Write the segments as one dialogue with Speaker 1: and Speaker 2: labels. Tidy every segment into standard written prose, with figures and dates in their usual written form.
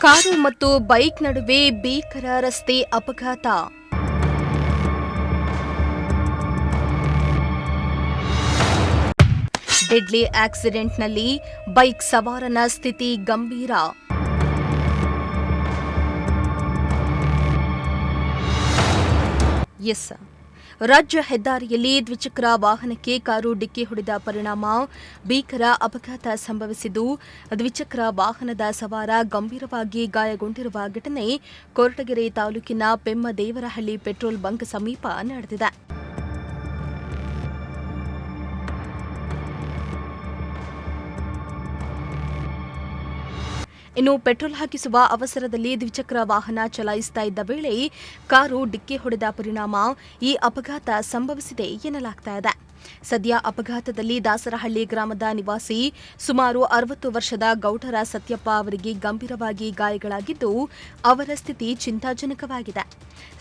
Speaker 1: Car ಮತ್ತು bike ನಡುವೆ ಭೀಕರ ರಸ್ತೆ ಅಪಘಾತ. ಡೆಡ್ಲಿ ಆಕ್ಸಿಡೆಂಟ್ನಲ್ಲಿ ಬೈಕ್ ಸವಾರನ ಸ್ಥಿತಿ ಗಂಭೀರ. ರಾಜ್ಯ ಹೆದ್ದಾರಿಯಲ್ಲಿ ದ್ವಿಚಕ್ರ ವಾಹನಕ್ಕೆ ಕಾರು ಡಿಕ್ಕಿ ಹೊಡೆದ ಪರಿಣಾಮ ಭೀಕರ ಅಪಘಾತ ಸಂಭವಿಸಿದ್ದು, ದ್ವಿಚಕ್ರ ವಾಹನದ ಸವಾರ ಗಂಭೀರವಾಗಿ ಗಾಯಗೊಂಡಿರುವ ಘಟನೆ ಕೊರಟಗೆರೆ ತಾಲೂಕಿನ ಪೆಮ್ಮದೇವರಹಳ್ಳಿ ಪೆಟ್ರೋಲ್ ಬಂಕ್ ಸಮೀಪ ನಡೆದಿದೆ. ಇನ್ನು ಪೆಟ್ರೋಲ್ ಹಾಕಿಸುವ ಅವಸರದಲ್ಲಿ ದ್ವಿಚಕ್ರ ವಾಹನ ಚಲಾಯಿಸ್ತಾ ಇದ್ದ ವೇಳೆ ಕಾರು ಡಿಕ್ಕಿ ಹೊಡೆದ ಪರಿಣಾಮ ಈ ಅಪಘಾತ ಸಂಭವಿಸಿದೆ ಎನ್ನಲಾಗ್ತಾ. ಸದ್ಯ ಅಪಘಾತದಲ್ಲಿ ದಾಸರಹಳ್ಳಿ ಗ್ರಾಮದ ನಿವಾಸಿ ಸುಮಾರು 60 ವರ್ಷದ ಗೌಡರ ಸತ್ಯಪ್ಪ ಅವರಿಗೆ ಗಂಭೀರವಾಗಿ ಗಾಯಗಳಾಗಿದ್ದು, ಅವರ ಸ್ಥಿತಿ ಚಿಂತಾಜನಕವಾಗಿದೆ.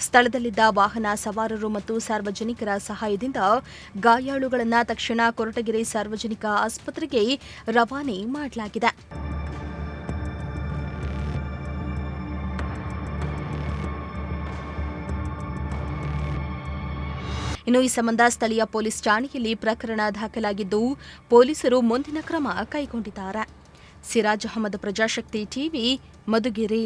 Speaker 1: ಸ್ಥಳದಲ್ಲಿದ್ದ ವಾಹನ ಸವಾರರು ಮತ್ತು ಸಾರ್ವಜನಿಕರ ಸಹಾಯದಿಂದ ಗಾಯಾಳುಗಳನ್ನು ತಕ್ಷಣ ಕೊರಟಗೆರೆ ಸಾರ್ವಜನಿಕ ಆಸ್ಪತ್ರೆಗೆ ರವಾನೆ ಮಾಡಲಾಗಿದೆ. ಇನ್ನು ಈ ಸಂಬಂಧ ಸ್ಥಳೀಯ ಪೊಲೀಸ್ ಠಾಣೆಯಲ್ಲಿ ಪ್ರಕರಣ ದಾಖಲಾಗಿದ್ದು, ಪೊಲೀಸರು ಮುಂದಿನ ಕ್ರಮ ಕೈಗೊಂಡಿದ್ದಾರೆ. ಸಿರಾಜ್ ಅಹಮದ್, ಪ್ರಜಾಶಕ್ತಿ ಟಿವಿ, ಮಧುಗಿರಿ.